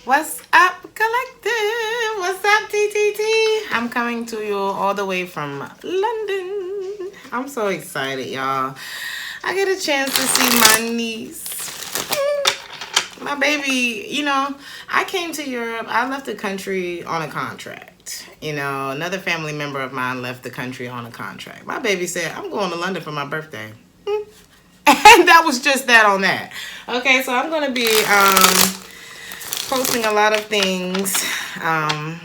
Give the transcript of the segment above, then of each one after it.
What's up, collective? What's up, TTT? I'm coming to you all the way from London. I'm so excited, y'all. I get a chance to see my niece. My baby, I came to Europe. I left the country on a contract. Another family member of mine left the country on a contract. My baby said, I'm going to London for my birthday. And that was just that on that. Okay, so I'm going to be posting a lot of things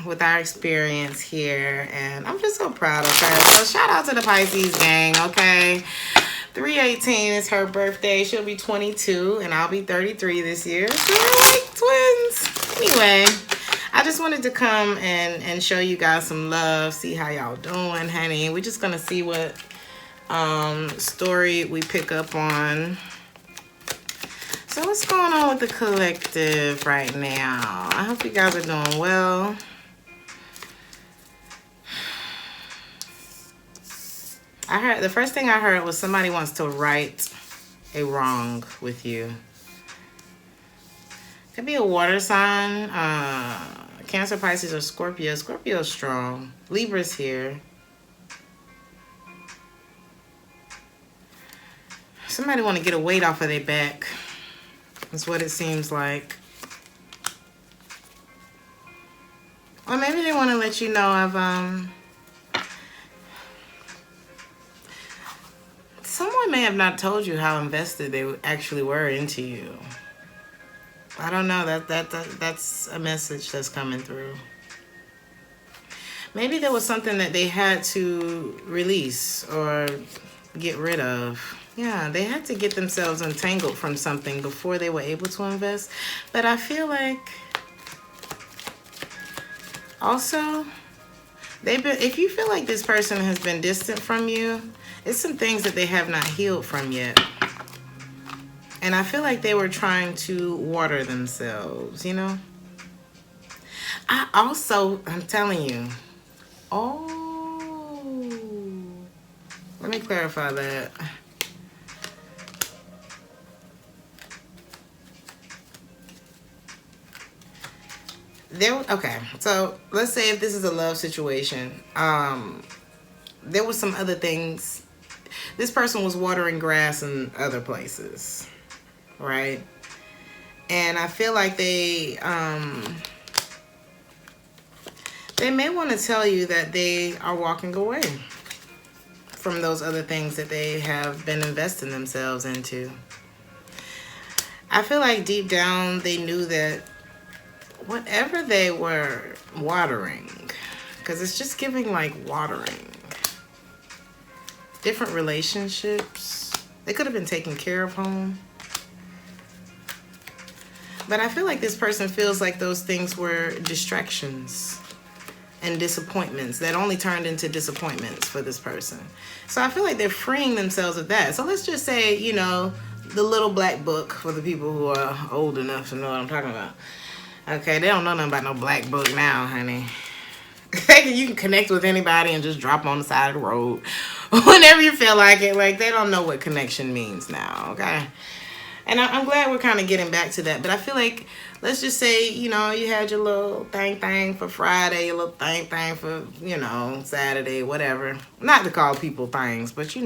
with our experience here. And I'm just so proud of her. So shout out to the Pisces gang, okay? 3/18 is her birthday. She'll be 22 and I'll be 33 this year. So we're like twins. Anyway, I just wanted to come and show you guys some love, see how y'all doing, honey. We're just gonna see what story we pick up on. So what's going on with the collective right now? I hope you guys are doing well. The first thing I heard was somebody wants to right a wrong with you. Could be a water sign, Cancer, Pisces, or Scorpio. Scorpio's strong. Libra's here. Somebody want to get a weight off of their back. That's what it seems like. Or maybe they want to let you know of someone may have not told you how invested they actually were into you. I don't know. That's a message that's coming through. Maybe there was something that they had to release or get rid of. Yeah, they had to get themselves untangled from something before they were able to invest. But I feel like also, if you feel like this person has been distant from you, it's some things that they have not healed from yet. And I feel like they were trying to water themselves, I'm telling you. Oh, let me clarify that. Okay, so let's say if this is a love situation, there was some other things. This person was watering grass in other places, right? And I feel like they may want to tell you that they are walking away from those other things that they have been investing themselves into. I feel like deep down they knew that whatever they were watering, because it's just giving like watering, different relationships, they could have been taken care of home. But I feel like this person feels like those things were distractions and disappointments that only turned into disappointments for this person. So I feel like they're freeing themselves of that. So let's just say, the little black book for the people who are old enough to know what I'm talking about. Okay, they don't know nothing about no black book now, honey. You can connect with anybody and just drop on the side of the road whenever you feel like it. Like, they don't know what connection means now, okay? And I'm glad we're kind of getting back to that. But I feel like, let's just say, you had your little thing for Friday, your little thing for, Saturday, whatever. Not to call people things, but when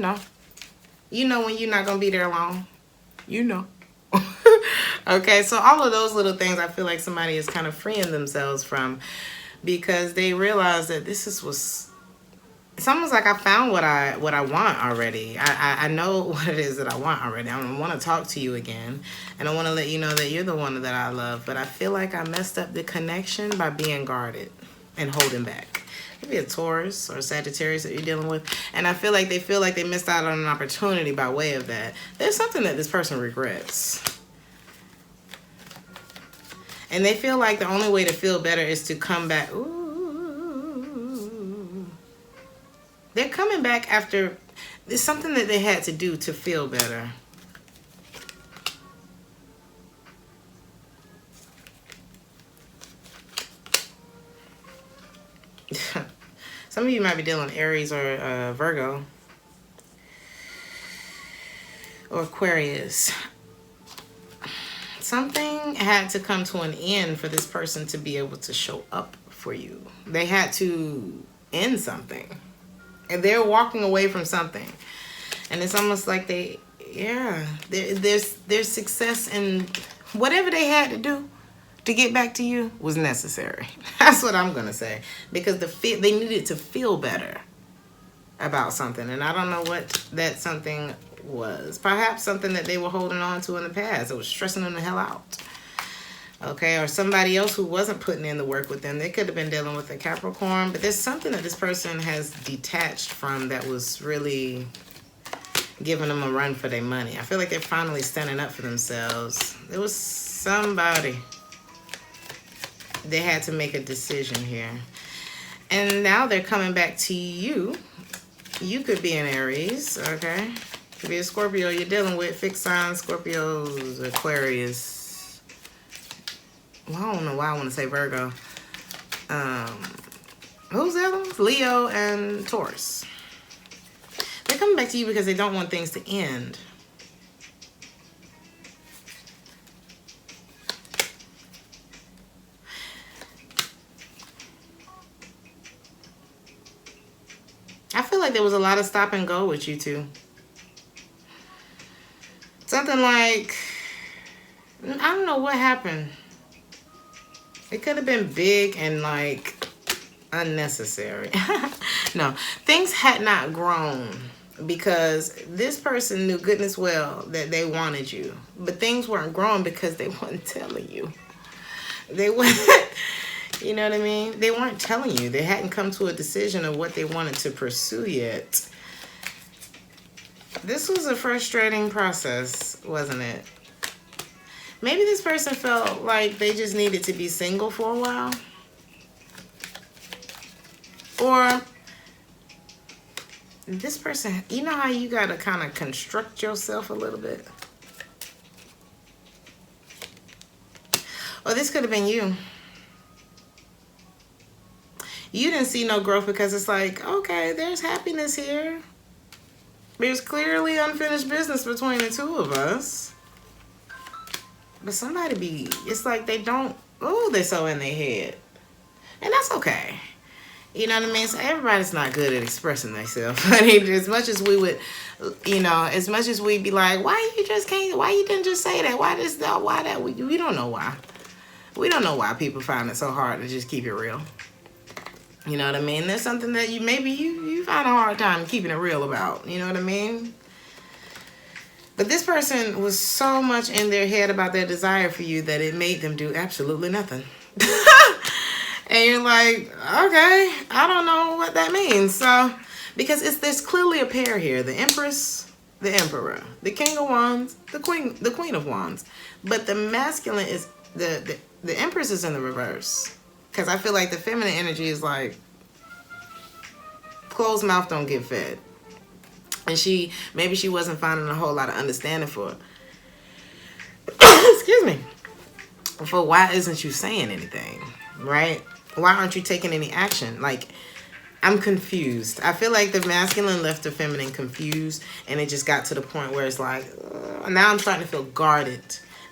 you're not going to be there long. Okay, so all of those little things I feel like somebody is kind of freeing themselves from, because they realize that it's almost like I found what I want already. I know what it is that I want already. I want to talk to you again, and I want to let you know that you're the one that I love. But I feel like I messed up the connection by being guarded and holding back. Maybe a Taurus or a Sagittarius that you're dealing with, and I feel like they missed out on an opportunity by way of that. There's something that this person regrets. And they feel like the only way to feel better is to come back. Ooh. They're coming back after there's something that they had to do to feel better. Some of you might be dealing with Aries or Virgo or Aquarius. something had to come to an end for this person to be able to show up for you. They had to end something. And they're walking away from something. And it's almost like there's success in whatever they had to do to get back to you was necessary. That's what I'm going to say. Because they needed to feel better about something. And I don't know what that something was. Perhaps something that they were holding on to in the past. It was stressing them the hell out. Okay, or somebody else who wasn't putting in the work with them. They could have been dealing with a Capricorn. But there's something that this person has detached from that was really giving them a run for their money. I feel like they're finally standing up for themselves. There was somebody. They had to make a decision here. And now they're coming back to you. You could be an Aries, okay? Could be a Scorpio you're dealing with. Fixed sign, Scorpios, Aquarius. Well, I don't know why I want to say Virgo. Who's the other ones? Leo and Taurus. They're coming back to you because they don't want things to end. I feel like there was a lot of stop and go with you two. Something like, I don't know what happened. It could have been big and like unnecessary. No, things had not grown because this person knew goodness well that they wanted you. But things weren't growing because they weren't telling you. They weren't, you know what I mean? They weren't telling you. They hadn't come to a decision of what they wanted to pursue yet. This was a frustrating process, wasn't it? Maybe this person felt like they just needed to be single for a while. Or this person, you know how you got to kind of construct yourself a little bit? Or this could have been you. You didn't see no growth because it's like, okay, there's happiness here. There's clearly unfinished business between the two of us. But somebody it's like they don't, they're so in their head. And that's okay. You know what I mean? So everybody's not good at expressing themselves. I mean, as much as we would, as much as we'd be like, why you didn't just say that? Why this, that, why that? We don't know why. We don't know why people find it so hard to just keep it real. You know what I mean? There's something that you find a hard time keeping it real about. You know what I mean? But this person was so much in their head about their desire for you that it made them do absolutely nothing. And you're like, okay, I don't know what that means. So, because there's clearly a pair here. The Empress, the Emperor. The King of Wands, the Queen of Wands. But the masculine is, the Empress is in the reverse. Because I feel like the feminine energy is like, closed mouth don't get fed. And maybe she wasn't finding a whole lot of understanding for excuse me, for why isn't you saying anything, right? Why aren't you taking any action? Like, I'm confused. I feel like the masculine left the feminine confused, and it just got to the point where it's like, now I'm starting to feel guarded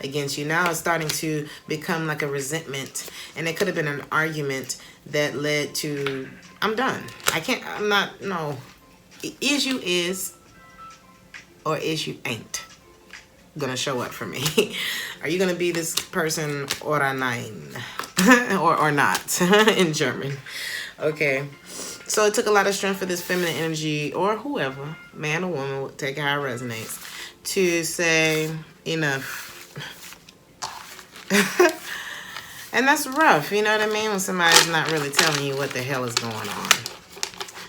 against you. Now it's starting to become like a resentment, and it could have been an argument that led to, I'm done. No. Issue is, or issue ain't gonna show up for me. Are you gonna be this person or nein? or not in German? Okay. So it took a lot of strength for this feminine energy, or whoever, man or woman, take it how it resonates, to say enough. And that's rough, you know what I mean? When somebody's not really telling you what the hell is going on.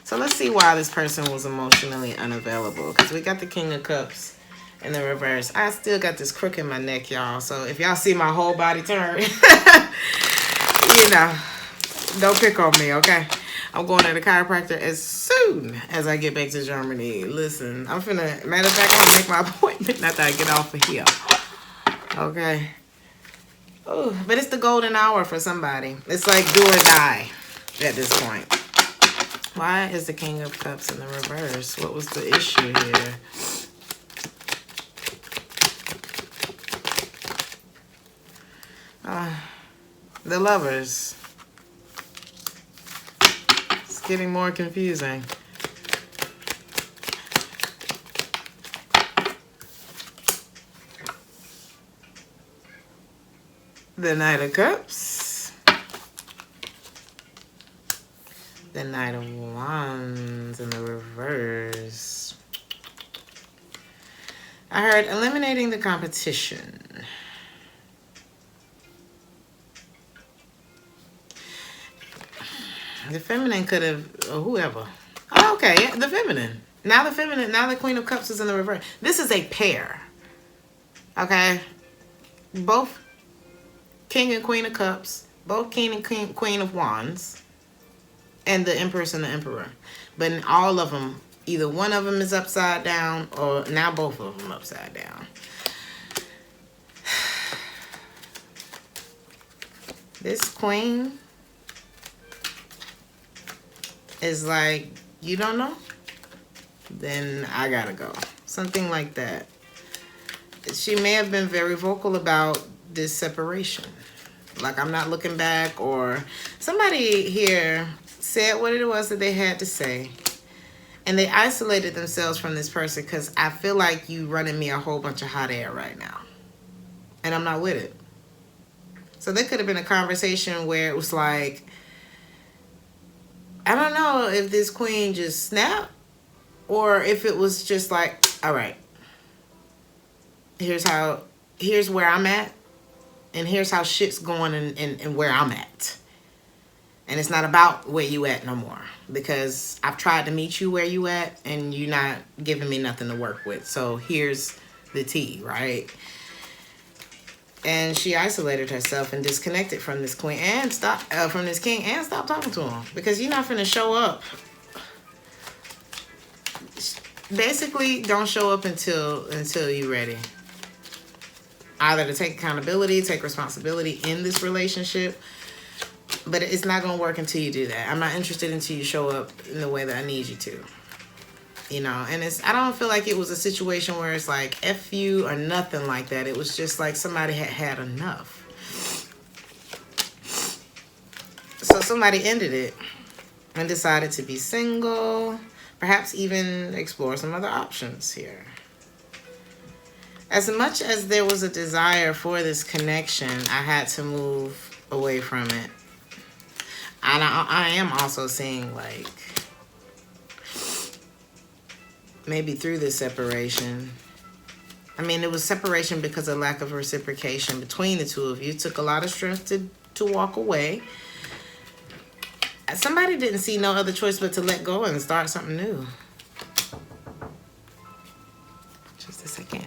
So let's see why this person was emotionally unavailable. Because we got the King of Cups in the reverse. I still got this crook in my neck, y'all. So if y'all see my whole body turn, don't pick on me, okay? I'm going to the chiropractor as soon as I get back to Germany. Listen, matter of fact, I'm going to make my appointment after I get off of here. Okay. Ooh, but it's the golden hour for somebody. It's like do or die at this point. Why is the King of Cups in the reverse? What was the issue here? The Lovers. It's getting more confusing. The Knight of Cups. The Knight of Wands in the reverse. I heard eliminating the competition. The Feminine could have, or whoever. Oh, okay, yeah, the Feminine. Now the Feminine, now the Queen of Cups is in the reverse. This is a pair. Okay? Both King and Queen of Cups. Both King and Queen of Wands. And the Empress and the Emperor. But in all of them, either one of them is upside down, or now both of them upside down. This Queen is like, you don't know? Then I gotta go. Something like that. She may have been very vocal about this separation. Like, I'm not looking back, or somebody here said what it was that they had to say. And they isolated themselves from this person because I feel like you running me a whole bunch of hot air right now. And I'm not with it. So there could have been a conversation where it was like, I don't know if this Queen just snapped, or if it was just like, all right, here's where I'm at, and here's how shit's going and where I'm at. And it's not about where you at no more, because I've tried to meet you where you at and you're not giving me nothing to work with. So here's the tea, right? And she isolated herself and disconnected from this Queen and from this King, and stopped talking to him, because you're not finna show up. Basically, don't show up until you're ready. Either to take accountability, take responsibility in this relationship, but it's not going to work until you do that. I'm not interested until you show up in the way that I need you to. You know, and I don't feel like it was a situation where it's like F you or nothing like that. It was just like somebody had enough. So somebody ended it and decided to be single, perhaps even explore some other options here. As much as there was a desire for this connection, I had to move away from it. And I am also seeing, like, maybe through this separation. I mean, it was separation because of lack of reciprocation between the two of you. It took a lot of strength to walk away. Somebody didn't see no other choice but to let go and start something new. Just a second.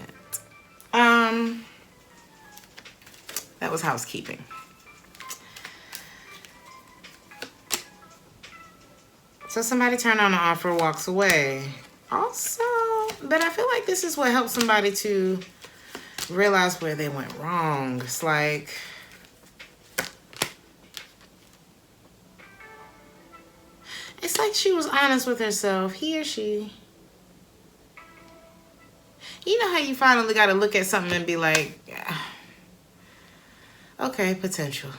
That was housekeeping. So somebody turned on an offer, walks away. Also, but I feel like this is what helped somebody to realize where they went wrong. It's like, she was honest with herself. He or she. You know how you finally got to look at something and be like, yeah, okay, potential.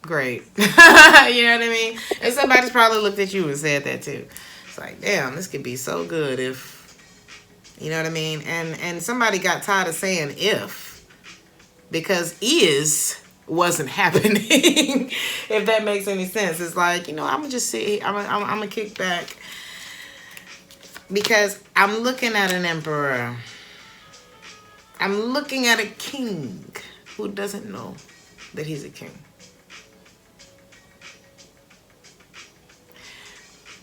Great. You know what I mean? And somebody's probably looked at you and said that too. It's like, damn, this could be so good if, you know what I mean? And somebody got tired of saying if, because is wasn't happening. If that makes any sense. It's like, you know, I'm gonna just sit, I'm gonna kick back, because I'm looking at an emperor. I'm looking at a king who doesn't know that he's a king.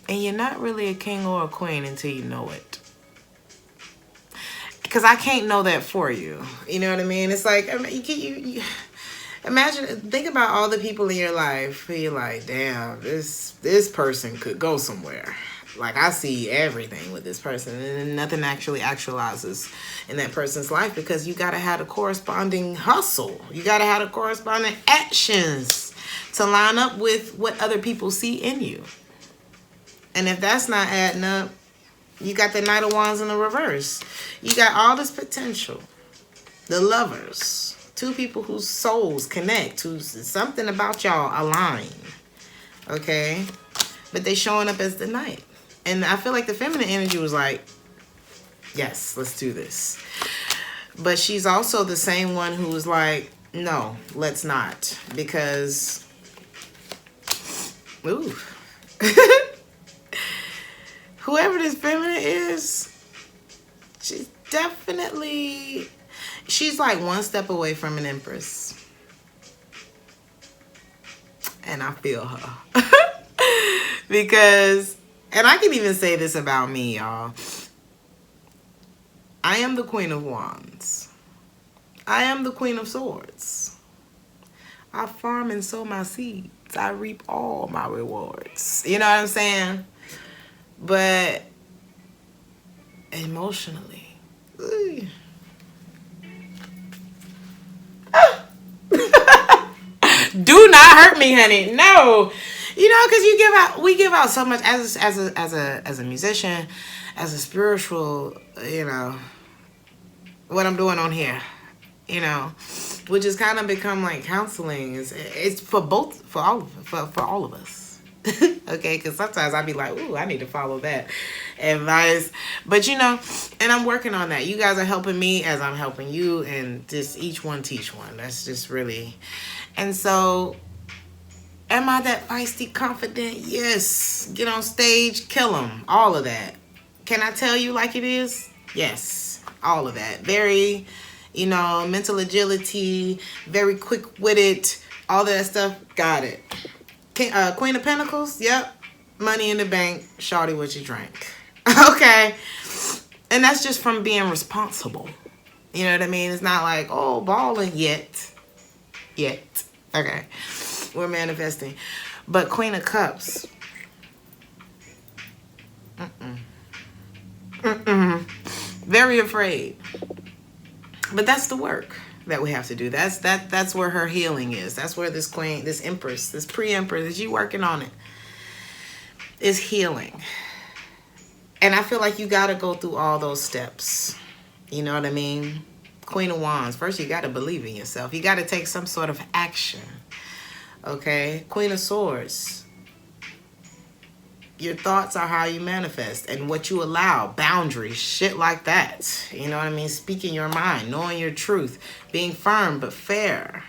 And you're not really a king or a queen until you know it. Because I can't know that for you. You know what I mean? It's like, you imagine, think about all the people in your life who you're like, damn, this person could go somewhere. Like, I see everything with this person, and then nothing actually actualizes in that person's life, because you got to have a corresponding hustle. You got to have the corresponding actions to line up with what other people see in you. And if that's not adding up, you got the Knight of Wands in the reverse. You got all this potential. The Lovers. Two people whose souls connect, who's something about y'all align. Okay? But they showing up as the Knight. And I feel like the feminine energy was like, yes, let's do this. But she's also the same one who was like, no, let's not. Because, ooh. Whoever this feminine is, she's definitely, she's like one step away from an Empress. And I feel her. Because, and I can even say this about me, y'all. I am the Queen of Wands. I am the Queen of Swords. I farm and sow my seeds. I reap all my rewards. You know what I'm saying? But emotionally, do not hurt me, honey. No, you know, because we give out so much as a musician, as a spiritual, you know, what I'm doing on here, you know, which has kind of become like counseling. It's for all of us. Okay, because sometimes I'd be like, ooh, I need to follow that advice. But, you know, and I'm working on that. You guys are helping me as I'm helping you, and just each one teach one. That's just really... And so, am I that feisty, confident? Yes. Get on stage, kill them. All of that. Can I tell you like it is? Yes. All of that. Very, you know, mental agility, very quick-witted, all that stuff. Got it. Queen of Pentacles, yep. Money in the bank, shawty what you drank. Okay. And that's just from being responsible. You know what I mean? It's not like, oh, balling yet. Okay. We're manifesting. But Queen of Cups. Very afraid. But that's the work that we have to do. That's where her healing is. That's where this queen, this empress, this pre-empress, is you working on it, is healing. And I feel like you got to go through all those steps. You know what I mean? Queen of Wands. First, you got to believe in yourself. You got to take some sort of action. Okay? Queen of Swords. Your thoughts are how you manifest and what you allow. Boundaries, shit like that. You know what I mean? Speaking your mind, knowing your truth, being firm but fair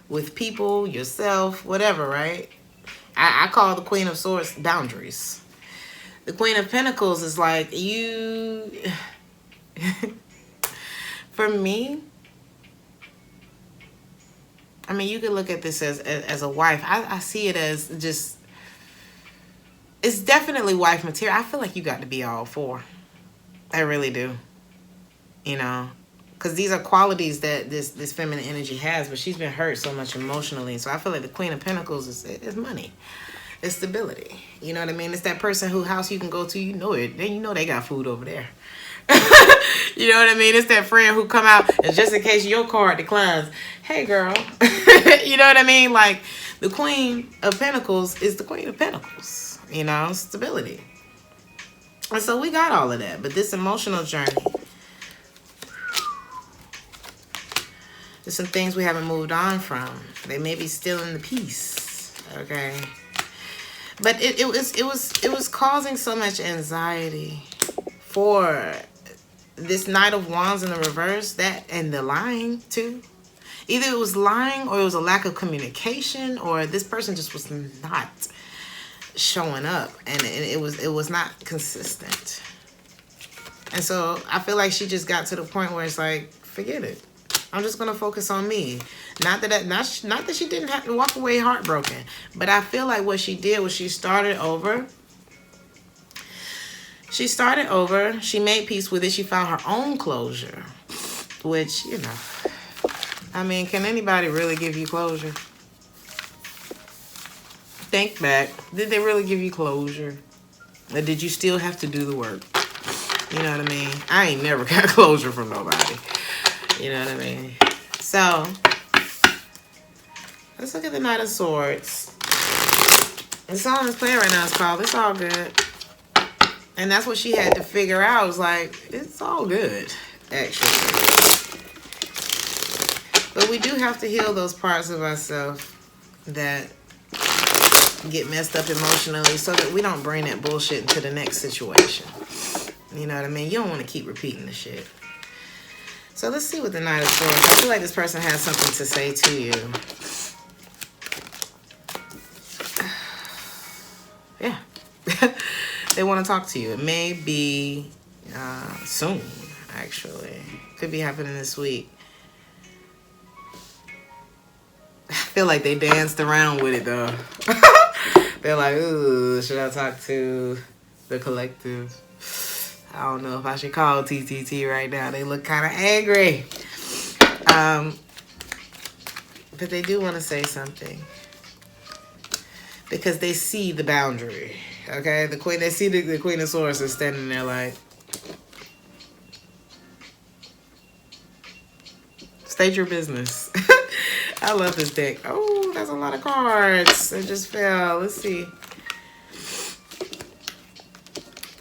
with people, yourself, whatever, right? I call the Queen of Swords boundaries. The Queen of Pentacles is like you... For me, I mean, you could look at this as a wife. I see it as just... It's definitely wife material. I feel like you got to be all four. I really do. You know, because these are qualities that this feminine energy has, but she's been hurt so much emotionally. So I feel like the Queen of Pentacles is money. It's stability. You know what I mean? It's that person whose house you can go to, you know it. Then you know they got food over there. You know what I mean? It's that friend who come out and just in case your card declines, hey girl. You know what I mean? Like the Queen of Pentacles is the Queen of Pentacles. You know, stability. And so we got all of that. But this emotional journey, there's some things we haven't moved on from. They may be still in the peace. Okay. But it was causing so much anxiety for this Knight of Wands in the reverse, that and the lying too. Either it was lying or it was a lack of communication, or this person just was not showing up, and it was not consistent. And so I feel like she just got to the point where it's like, forget it. I'm just gonna focus on me. Not that she didn't have to walk away heartbroken, but I feel like what she did was she started over. She made peace with it. She found her own closure, which, you know, I mean, can anybody really give you closure? Think back. Did they really give you closure? Or did you still have to do the work? You know what I mean? I ain't never got closure from nobody. You know what I mean? So, let's look at the Knight of Swords. The song is playing right now. It's called It's All Good. And that's what she had to figure out. It was like, it's all good, actually. But we do have to heal those parts of ourselves that get messed up emotionally so that we don't bring that bullshit into the next situation. You know what I mean? You don't want to keep repeating the shit. So let's see what the Knight of Swords. I feel like this person has something to say to you. Yeah. They want to talk to you. It may be soon, actually. Could be happening this week. I feel like they danced around with it, though. They're like, ooh, should I talk to the collective? I don't know if I should call TTT right now. They look kind of angry. But they do want to say something. Because they see the boundary. Okay? The queen, they see the Queen of Swords is standing there like, state your business. I love this deck. Oh, that's a lot of cards. It just fell. Let's see.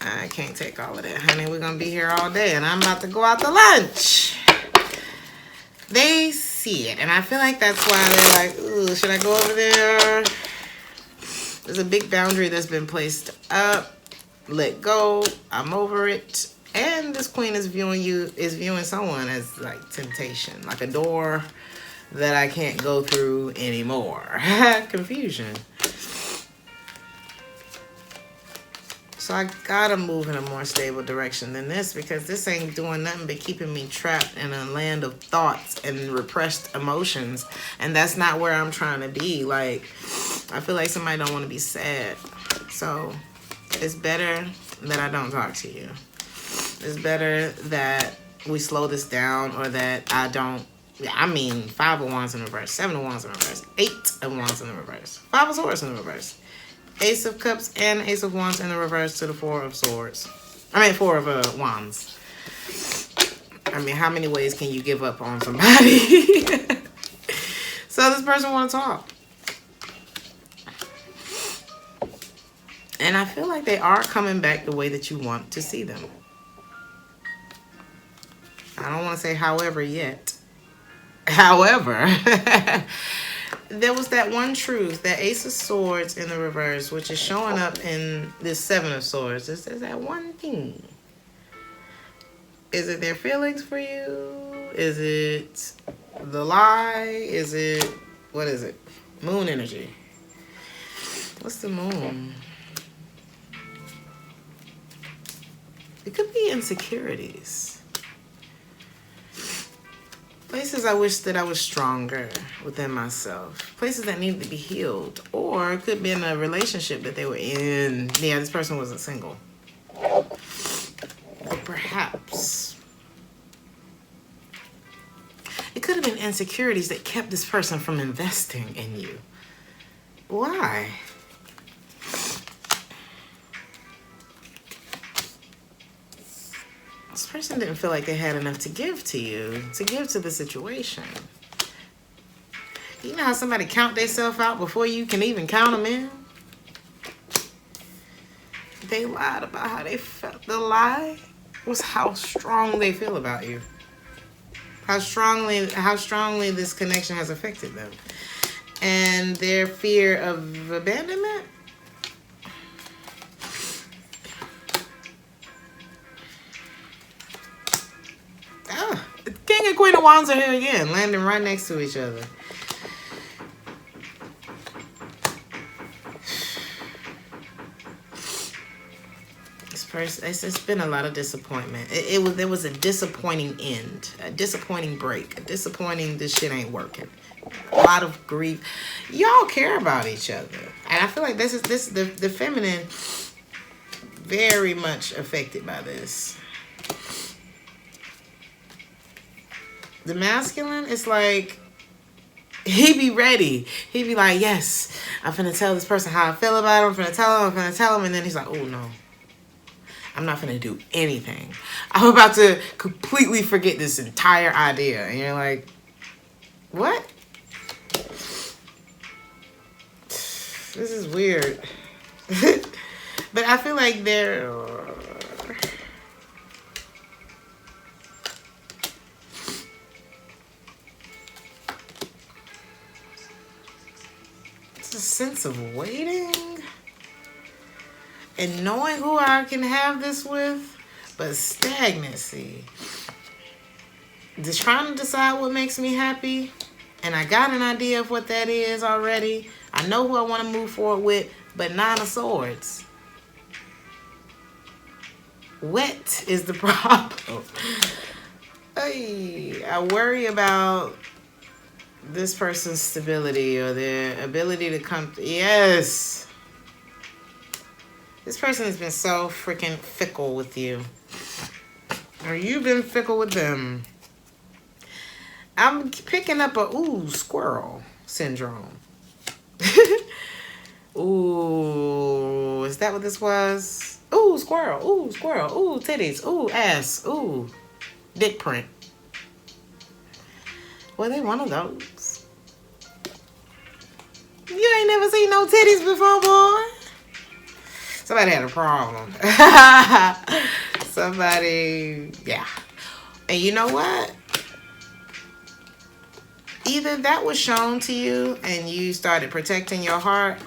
I can't take all of that, honey. We're going to be here all day, and I'm about to go out to lunch. They see it, and I feel like that's why they're like, ooh, should I go over there? There's a big boundary that's been placed up. Let go. I'm over it. And this queen is viewing someone as like temptation, like a door that I can't go through anymore. Confusion. So I gotta move in a more stable direction than this, because this ain't doing nothing but keeping me trapped in a land of thoughts and repressed emotions. And that's not where I'm trying to be. Like, I feel like somebody don't want to be sad. So it's better that I don't talk to you. It's better that we slow this down, or that I don't. Yeah, I mean, 5 of Wands in reverse, 7 of Wands in reverse, 8 of Wands in the reverse, 5 of Swords in the reverse, Ace of Cups and Ace of Wands in the reverse to the 4 of Swords. I mean, 4 of Wands. I mean, how many ways can you give up on somebody? So this person want to talk. And I feel like they are coming back the way that you want to see them. I don't want to say however yet. However, there was that one truth, that Ace of Swords in the reverse, which is showing up in this 7 of Swords. There's that one thing. Is it their feelings for you? Is it the lie? Is it, what is it? Moon energy. What's the moon? It could be insecurities. Places I wish that I was stronger within myself. Places that needed to be healed. Or it could be in a relationship that they were in. Yeah, this person wasn't single. Or perhaps it could have been insecurities that kept this person from investing in you. Why? This person didn't feel like they had enough to give to you, to give to the situation. You know how somebody count themselves out before you can even count them in? They lied about how they felt. The lie was how strong they feel about you. How strongly this connection has affected them. And their fear of abandonment. King and Queen of Wands are here again, landing right next to each other. This person, it's been a lot of disappointment. There was a disappointing end, a disappointing break, a disappointing this shit ain't working. A lot of grief. Y'all care about each other, and I feel like this is the feminine very much affected by this. The masculine is like, he be ready. He be like, yes, I'm finna tell this person how I feel about him. I'm finna tell him. And then he's like, oh no, I'm not finna do anything. I'm about to completely forget this entire idea. And you're like, what? This is weird. But I feel like they're... a sense of waiting and knowing who I can have this with, but stagnancy. Just trying to decide what makes me happy, and I got an idea of what that is already. I know who I want to move forward with, but 9 of Swords. Wet is the problem. Hey, I worry about this person's stability or their ability to come. Yes. This person has been so freaking fickle with you. Or you've been fickle with them. I'm picking up a, squirrel syndrome. Ooh, is that what this was? Ooh, squirrel. Ooh, squirrel. Ooh, titties. Ooh, ass. Ooh, dick print. Well, they one of those. You ain't never seen no titties before, boy. Somebody had a problem. Somebody, yeah. And you know what? Either that was shown to you and you started protecting your heart.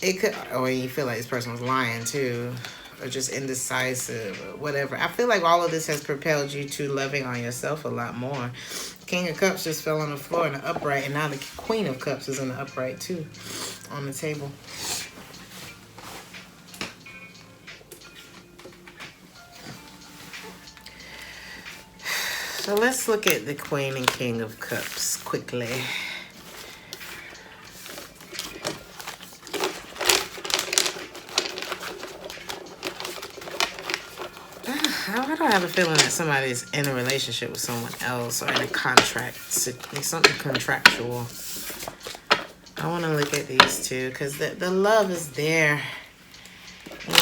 It could, or you feel like this person was lying too, or just indecisive, or whatever. I feel like all of this has propelled you to loving on yourself a lot more. King of Cups just fell on the floor in the upright, and now the Queen of Cups is in the upright too, on the table. So let's look at the Queen and King of Cups quickly. I don't have a feeling that somebody's in a relationship with someone else or in a contract, something contractual. I want to look at these two because the love is there. You know?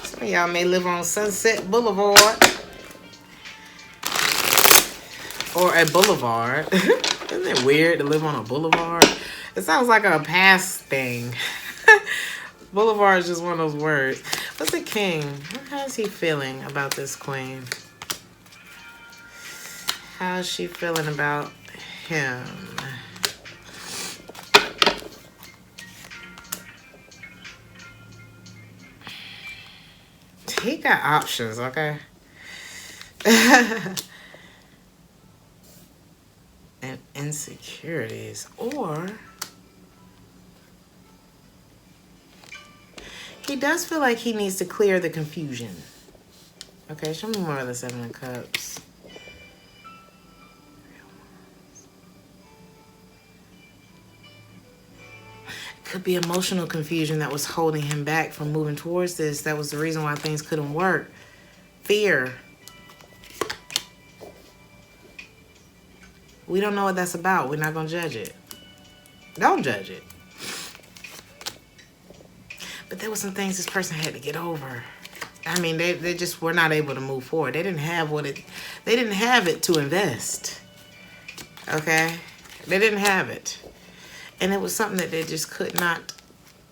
Some of y'all may live on Sunset Boulevard. Or a boulevard. Isn't it weird to live on a boulevard? It sounds like a past thing. Boulevard is just one of those words. What's the king? How's he feeling about this queen? How's she feeling about him? He got options, okay? And insecurities, or he does feel like he needs to clear the confusion. Okay, show me more of the Seven of Cups. Could be emotional confusion that was holding him back from moving towards this. That was the reason why things couldn't work. Fear. We don't know what that's about. We're not going to judge it. Don't judge it. But there were some things this person had to get over. I mean, they just were not able to move forward. They didn't have they didn't have it to invest. Okay? They didn't have it. And it was something that they just could not,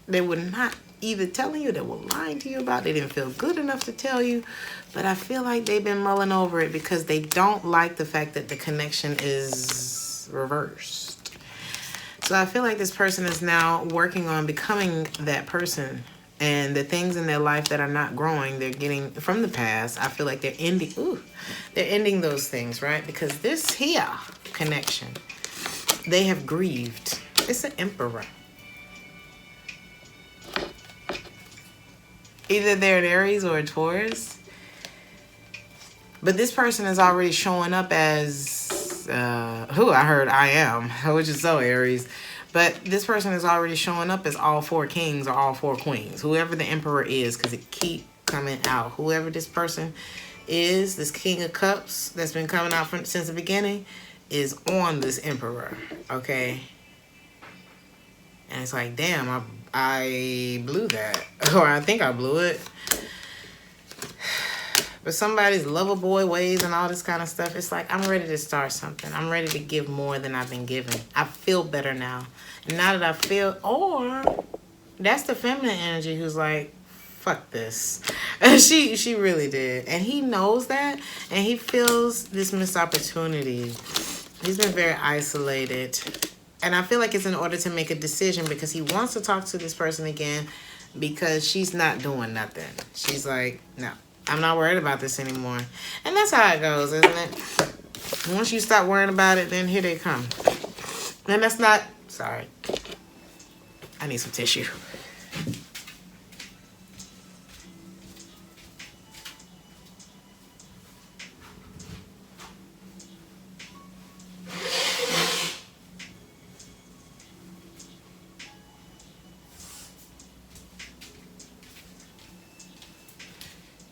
they were not either telling you, they were lying to you about. They didn't feel good enough to tell you. But I feel like they've been mulling over it because they don't like the fact that the connection is reversed. So I feel like this person is now working on becoming that person. And the things in their life that are not growing, they're getting from the past. I feel like they're ending those things, right? Because this here connection, they have grieved. It's an Emperor. Either they're an Aries or a Taurus. But this person is already showing up as who I heard I am, which is so Aries. But this person is already showing up as all 4 kings or all 4 queens. Whoever the Emperor is, because it keep coming out. Whoever this person is, this King of Cups that's been coming out since the beginning, is on this Emperor, okay? And it's like, damn, I blew that. Or I think I blew it. But somebody's lover boy ways and all this kind of stuff, it's like, I'm ready to start something. I'm ready to give more than I've been given. I feel better now. And now that I feel, or that's the feminine energy who's like, fuck this. She really did. And he knows that, and he feels this missed opportunity. He's been very isolated. And I feel like it's in order to make a decision because he wants to talk to this person again because she's not doing nothing. She's like, no, I'm not worried about this anymore. And that's how it goes, isn't it? Once you stop worrying about it, then here they come. And that's not... Sorry. I need some tissue.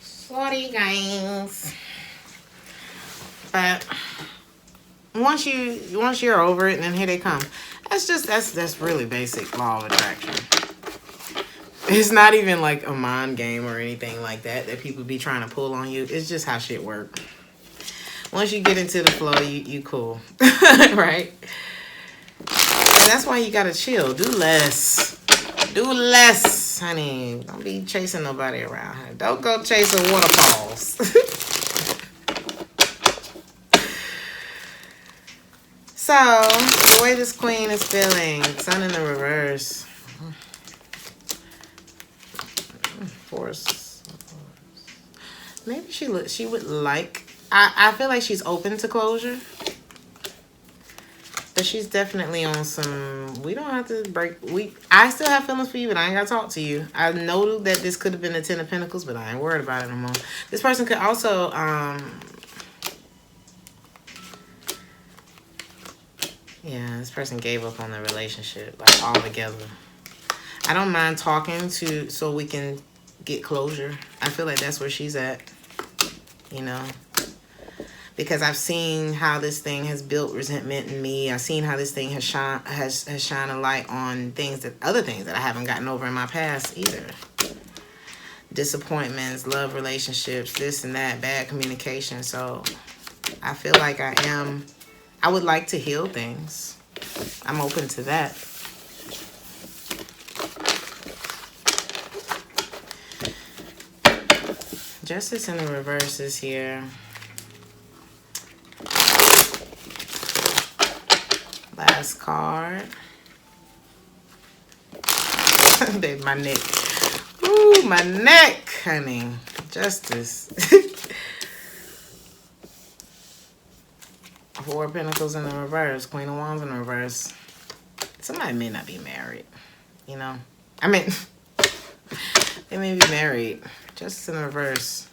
Sorry, guys. But once you're over it, then here they come. That's really basic law of attraction. It's not even like a mind game or anything like that people be trying to pull on you. It's just how shit work. Once you get into the flow, you cool. Right? And that's why you gotta chill. Do less. Do less, honey. Don't be chasing nobody around, honey. Don't go chasing waterfalls. So, the way this queen is feeling, sun in the reverse. Force. Maybe she would like... I feel like she's open to closure. But she's definitely on some... We don't have to break... I still have feelings for you, but I ain't got to talk to you. I know that this could have been the Ten of Pentacles, but I ain't worried about it no more. This person could also... yeah, this person gave up on the relationship, like, altogether. I don't mind talking so we can get closure. I feel like that's where she's at, you know? Because I've seen how this thing has built resentment in me. I've seen how this thing has shine a light on other things that I haven't gotten over in my past either. Disappointments, love relationships, this and that, bad communication. So I feel like I would like to heal things. I'm open to that. Justice in the reverse is here. Last card. Babe, my neck. Ooh, my neck, honey. Justice. Four of Pentacles in the reverse. Queen of Wands in the reverse. Somebody may not be married, you know? I mean, they may be married. Justice in the reverse.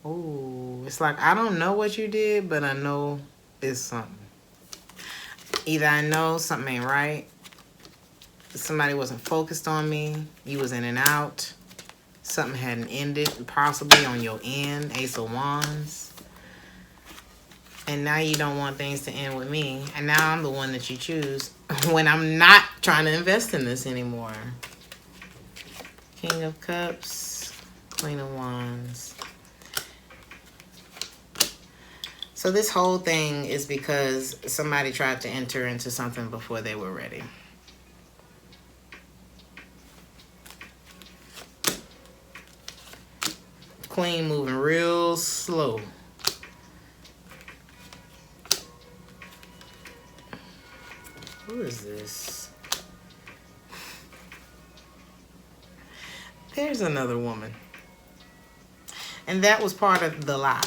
Ooh, it's like, I don't know what you did, but I know it's something. Either I know something ain't right, somebody wasn't focused on me, you was in and out, something hadn't ended, possibly on your end, Ace of Wands. And now you don't want things to end with me. And now I'm the one that you choose when I'm not trying to invest in this anymore. King of Cups, Queen of Wands. So this whole thing is because somebody tried to enter into something before they were ready. Queen moving real slow. Who is this? There's another woman. And that was part of the lie.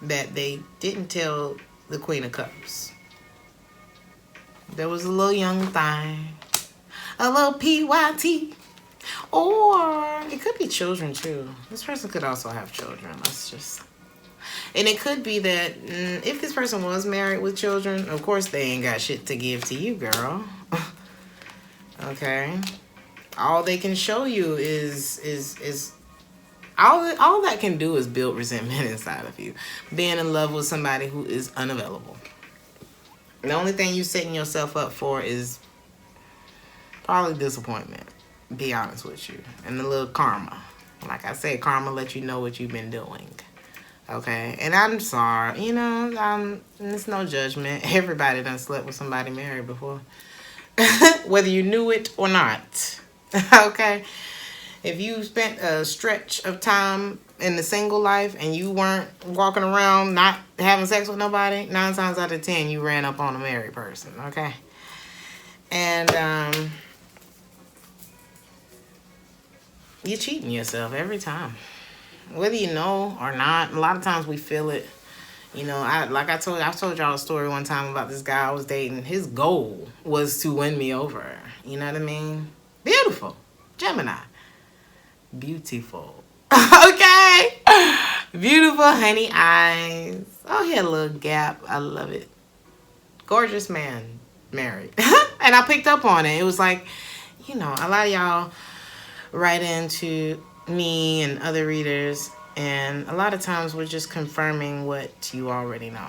That they didn't tell the Queen of Cups. There was a little young thing. A little PYT. Or it could be children too. This person could also have children. Let's just... And it could be that if this person was married with children, of course they ain't got shit to give to you, girl. Okay? All they can show you is all that can do is build resentment inside of you. Being in love with somebody who is unavailable. The only thing you're setting yourself up for is probably disappointment. Be honest with you. And a little karma. Like I said, karma lets you know what you've been doing. Okay? And I'm sorry. You know, it's no judgment. Everybody done slept with somebody married before. Whether you knew it or not. Okay? If you spent a stretch of time in the single life and you weren't walking around not having sex with nobody, 9 times out of 10 you ran up on a married person, okay? And you're cheating yourself every time. Whether you know or not, a lot of times we feel it. You know, I told y'all a story one time about this guy I was dating. His goal was to win me over. You know what I mean? Beautiful. Gemini. Beautiful. Okay? Beautiful honey eyes. Oh, he had a little gap. I love it. Gorgeous man. Married. And I picked up on it. It was like, you know, a lot of y'all write into me and other readers, and a lot of times we're just confirming what you already know.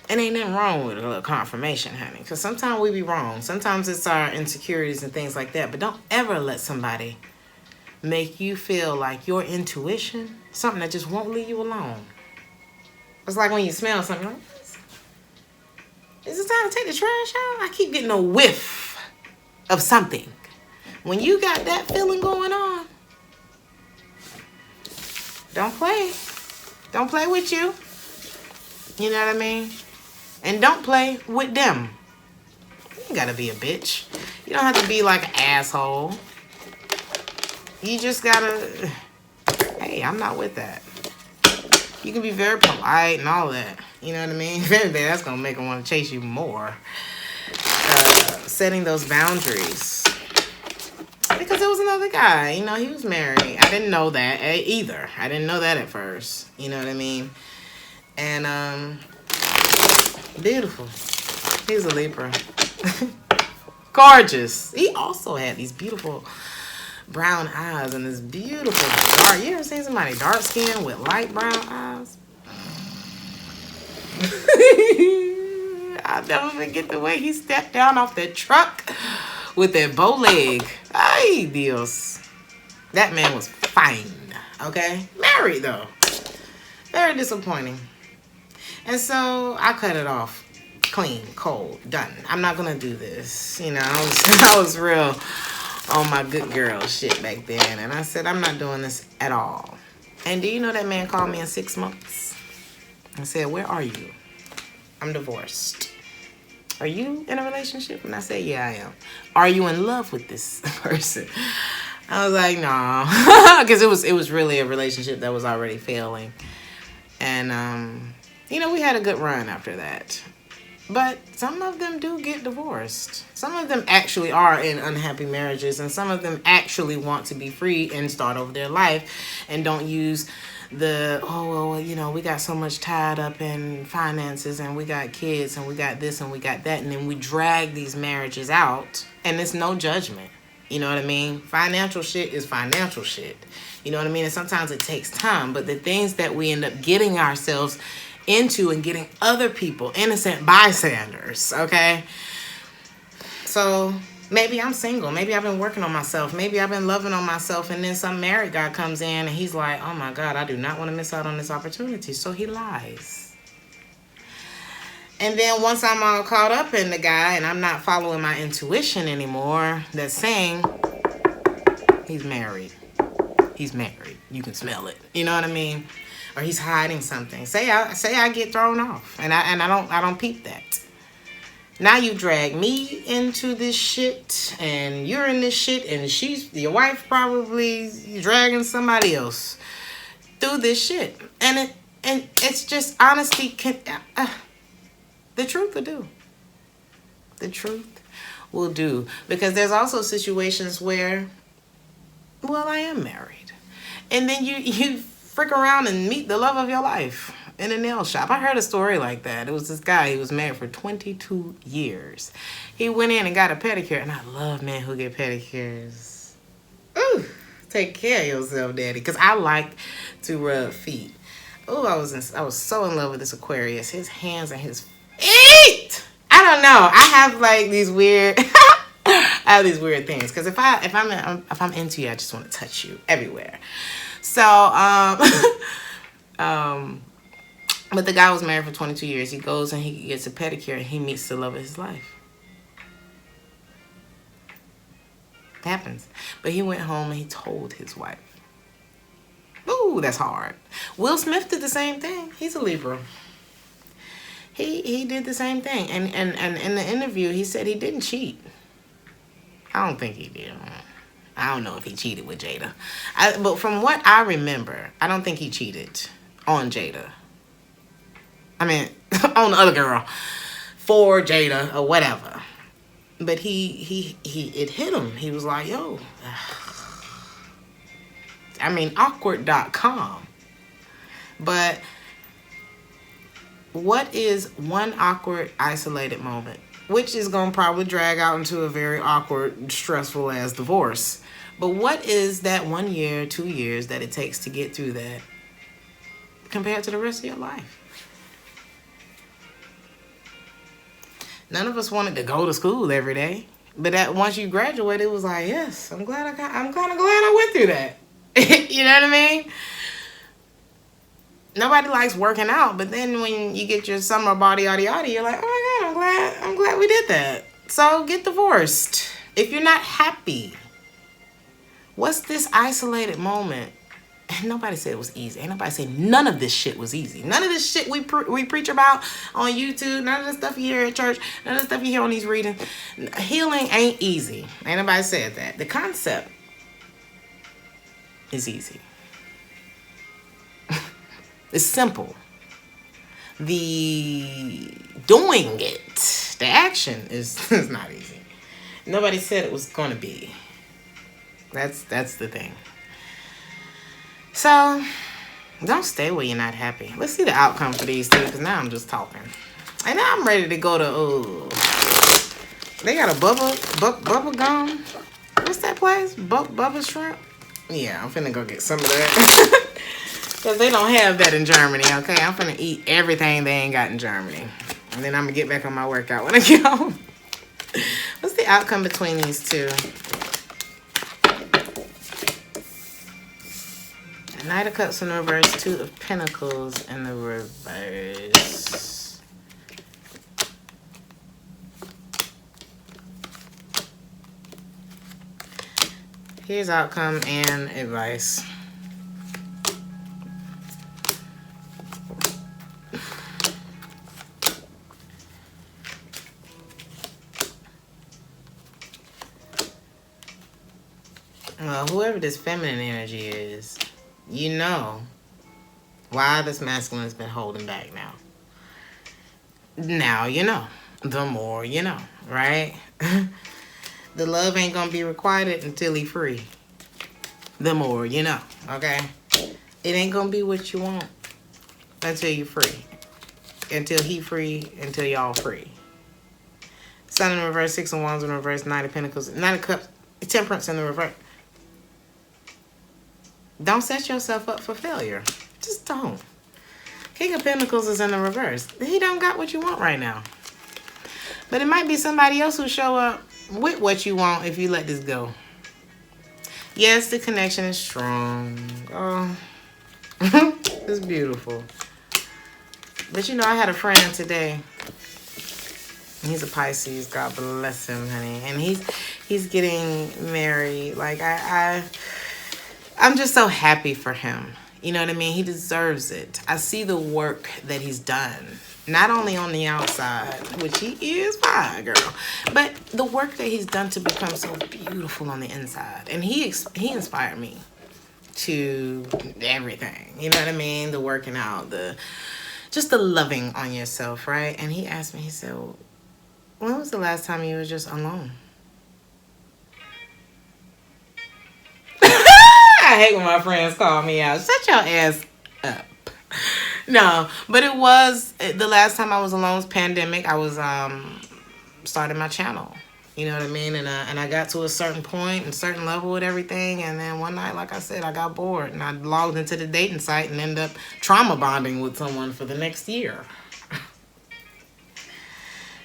And ain't nothing wrong with a little confirmation, honey, because sometimes we be wrong. Sometimes it's our insecurities and things like that, but don't ever let somebody make you feel like your intuition, something that just won't leave you alone. It's like when you smell something, you're like, is it time to take the trash out? I keep getting a whiff of something. When you got that feeling going on, don't play. Don't play with you. You know what I mean? And don't play with them. You ain't gotta be a bitch. You don't have to be like an asshole. You just gotta, hey, I'm not with that. You can be very polite and all that. You know what I mean? If anything, that's gonna make them want to chase you more. Setting those boundaries. Because there was another guy, you know, he was married. I didn't know that either. I didn't know that at first. You know what I mean? And, beautiful. He's a Libra. Gorgeous. He also had these beautiful brown eyes and this beautiful dark. You ever seen somebody dark skin with light brown eyes? I'll never forget the way he stepped down off that truck with that bow leg. Ay, Dios. That man was fine, okay? Married, though. Very disappointing. And so I cut it off. Clean, cold, done. I'm not going to do this. You know, I was real on my good girl shit back then. And I said, I'm not doing this at all. And do you know that man called me in 6 months? I said, where are you? I'm divorced. Are you in a relationship? And I said, yeah, I am. Are you in love with this person? I was like, no. Because it was really a relationship that was already failing. And, you know, we had a good run after that. But some of them do get divorced. Some of them actually are in unhappy marriages. And some of them actually want to be free and start over their life. And don't use the, oh, well, you know, we got so much tied up in finances. And we got kids. And we got this and we got that. And then we drag these marriages out. And it's no judgment. You know what I mean? Financial shit is financial shit. You know what I mean? And sometimes it takes time. But the things that we end up getting ourselves into and getting other people, innocent bystanders, okay? So maybe I'm single. Maybe I've been working on myself. Maybe I've been loving on myself. And then some married guy comes in and he's like, oh my God, I do not want to miss out on this opportunity. So he lies. And then once I'm all caught up in the guy and I'm not following my intuition anymore, that's saying he's married. He's married. You can smell it. You know what I mean? Or he's hiding something. Say I get thrown off, and I don't peep that. Now you drag me into this shit, and you're in this shit, and your wife probably dragging somebody else through this shit, and it's just honesty. The truth will do. The truth will do, because there's also situations where, well, I am married, and then you frick around and meet the love of your life in a nail shop. I heard a story like that. It was this guy, he was married for 22 years. He went in and got a pedicure, and I love men who get pedicures. Ooh, take care of yourself, daddy, because I like to rub feet. Ooh, I was so in love with this Aquarius. His hands and his feet. I don't know. I have like these weird I have these weird things, because if I'm into you, I just want to touch you everywhere. So, but the guy was married for 22 years. He goes and he gets a pedicure and he meets the love of his life. Happens. But he went home and he told his wife. Ooh, that's hard. Will Smith did the same thing. He's a Libra. He did the same thing. And in the interview, he said he didn't cheat. I don't think he did. I don't know if he cheated with Jada. But from what I remember, I don't think he cheated on Jada. I mean, on the other girl. For Jada or whatever. But it hit him. He was like, yo. I mean, awkward.com. But what is one awkward, isolated moment? Which is going to probably drag out into a very awkward, stressful ass divorce. But what is that 1 year, 2 years that it takes to get through that compared to the rest of your life? None of us wanted to go to school every day. But once you graduated, it was like, yes, I'm kind of glad I went through that. You know what I mean? Nobody likes working out, but then when you get your summer body, you're like, oh my God, I'm glad we did that. So get divorced. If you're not happy, what's this isolated moment? And nobody said it was easy. Ain't nobody said none of this shit was easy. None of this shit we preach about on YouTube, none of the stuff you hear at church, none of the stuff you hear on these readings. Healing ain't easy. Ain't nobody said that. The concept is easy. It's simple. The doing it, the action is not easy. Nobody said it was going to be. That's the thing. So, don't stay where you're not happy. Let's see the outcome for these two, because now I'm just talking. And now I'm ready to go to, they got a bubble gum. What's that place? Bubba Shrimp? Yeah, I'm finna go get some of that. Because they don't have that in Germany, okay? I'm finna eat everything they ain't got in Germany. And then I'm gonna get back on my workout when I get home. What's the outcome between these two? Knight of Cups in the reverse, Two of Pentacles in the reverse. Here's outcome and advice. Well, whoever this feminine energy is, you know why this masculine has been holding back now. Now you know. The more you know, right? The love ain't gonna be requited until he free. The more you know, okay? It ain't gonna be what you want until you free. Until he free, until y'all free. Sun in the reverse, Six of Wands in the reverse, Knight of Pentacles, Knight of Cups, Temperance in the reverse. Don't set yourself up for failure. Just don't. King of Pentacles is in the reverse. He don't got what you want right now. But it might be somebody else who show up with what you want if you let this go. Yes, the connection is strong. Oh, it's beautiful. But you know, I had a friend today. He's a Pisces. God bless him, honey. And he's getting married. Like I'm just so happy for him. You know what I mean? He deserves it. I see the work that he's done. Not only on the outside, which he is fine, girl, but the work that he's done to become so beautiful on the inside. And he inspired me to everything. You know what I mean? The working out, just the loving on yourself, right? And he asked me, he said, well, when was the last time you were just alone? I hate when my friends call me out. Shut your ass up. No, but it was the last time I was alone was pandemic. I was starting my channel. You know what I mean? And I got to a certain point and certain level with everything. And then one night, like I said, I got bored. And I logged into the dating site and ended up trauma bonding with someone for the next year.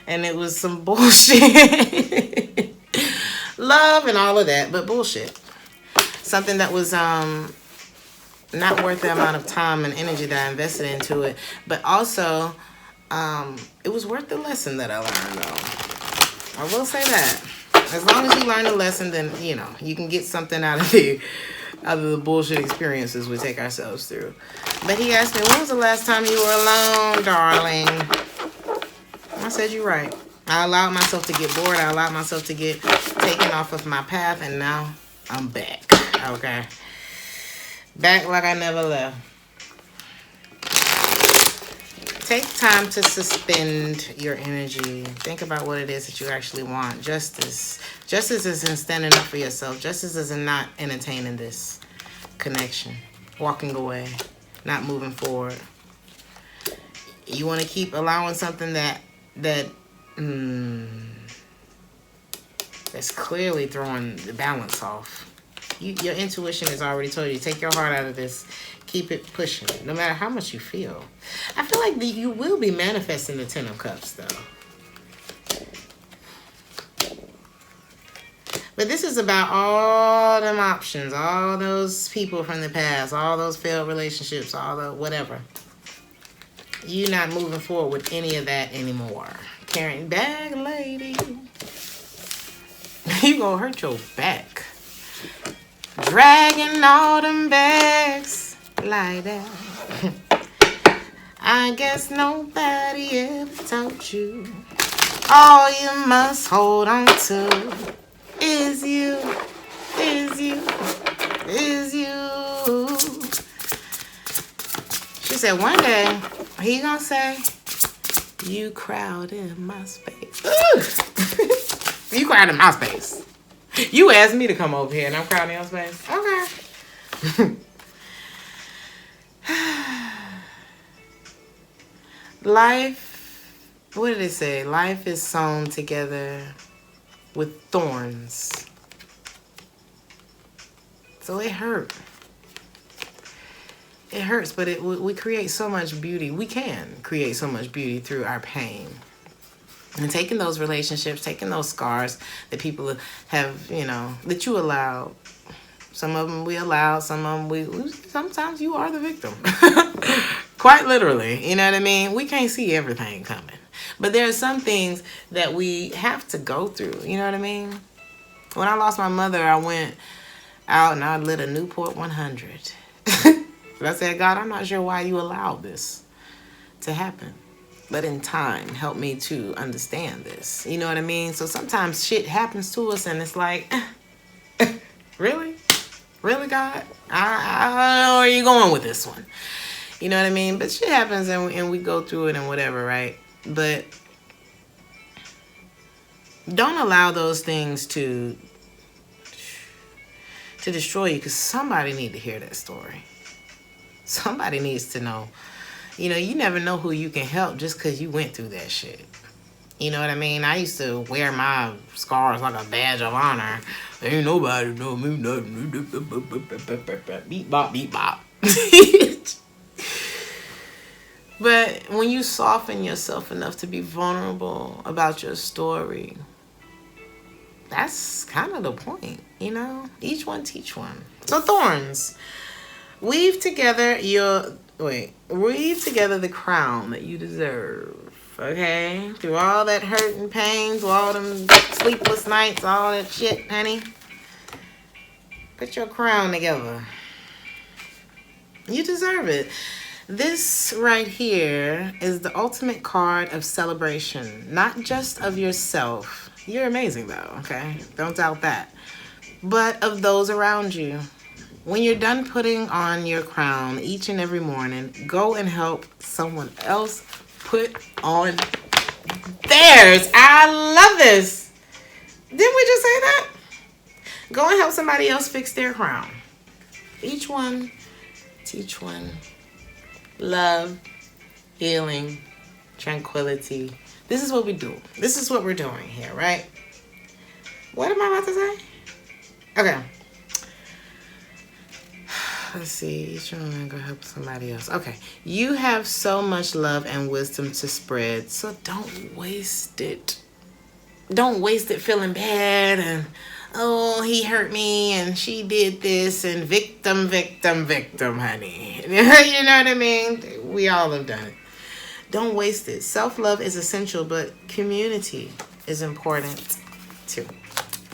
And it was some bullshit. Love and all of that, but bullshit. Something that was not worth the amount of time and energy that I invested into it. But also, it was worth the lesson that I learned, though. I will say that. As long as you learn a lesson, then, you know, you can get something out of the bullshit experiences we take ourselves through. But he asked me, when was the last time you were alone, darling? I said, you're right. I allowed myself to get bored. I allowed myself to get taken off of my path. And now I'm back. Okay. Back like I never left. Take time to suspend your energy. Think about what it is that you actually want. Justice. Justice is in standing up for yourself. Justice is in not entertaining this connection. Walking away. Not moving forward. You want to keep allowing something that's clearly throwing the balance off. Your intuition has already told you, take your heart out of this. Keep it pushing, no matter how much you feel. I feel like you will be manifesting the 10 of Cups, though. But this is about all them options, all those people from the past, all those failed relationships, all the whatever. You're not moving forward with any of that anymore. Carrying bag, lady. You gonna hurt your back. Dragging all them bags. Like that. I guess nobody ever told you. All you must hold on to is you, is you, is you. She said one day he gonna say, you crowded my space. You crowded my space. You asked me to come over here and I'm crowding your space. Okay. Life, what did it say? Life is sewn together with thorns. So it hurt. It hurts, but we create so much beauty. We can create so much beauty through our pain. And taking those relationships, taking those scars that people have, you know, that you allowed. Some of them we allowed, some of them sometimes you are the victim. Quite literally, you know what I mean? We can't see everything coming. But there are some things that we have to go through, you know what I mean? When I lost my mother, I went out and I lit a Newport 100. I said, God, I'm not sure why you allowed this to happen. But in time, help me to understand this. You know what I mean? So sometimes shit happens to us and it's like, really? Really, God? I where are you going with this one? You know what I mean? But shit happens and we go through it and whatever, right? But don't allow those things to destroy you, because somebody needs to hear that story. Somebody needs to know. You know, you never know who you can help just because you went through that shit. You know what I mean? I used to wear my scars like a badge of honor. Ain't nobody know me nothing. Beep bop, beep bop. But when you soften yourself enough to be vulnerable about your story, that's kind of the point, you know? Each one teach one. So thorns. Weave together the crown that you deserve. Okay? Through all that hurt and pain, through all them sleepless nights, all that shit, honey. Put your crown together. You deserve it. This right here is the ultimate card of celebration. Not just of yourself. You're amazing though, okay? Don't doubt that. But of those around you. When you're done putting on your crown each and every morning, go and help someone else put on theirs. I love this. Didn't we just say that? Go and help somebody else fix their crown. Each one, teach one. Love, healing, tranquility. This is what we do. This is what we're doing here, right? What am I about to say? Okay. Let's see. Each one go help somebody else. Okay. You have so much love and wisdom to spread, so don't waste it. Don't waste it feeling bad and, oh, he hurt me and she did this and victim, honey. You know what I mean? We all have done it. Don't waste it. Self-love is essential, but community is important too.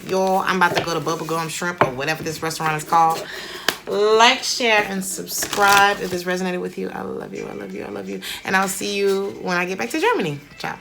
Y'all, I'm about to go to Bubblegum Shrimp or whatever this restaurant is called. Like, share, and subscribe if this resonated with you. I love you. I love you. I love you. And I'll see you when I get back to Germany. Ciao.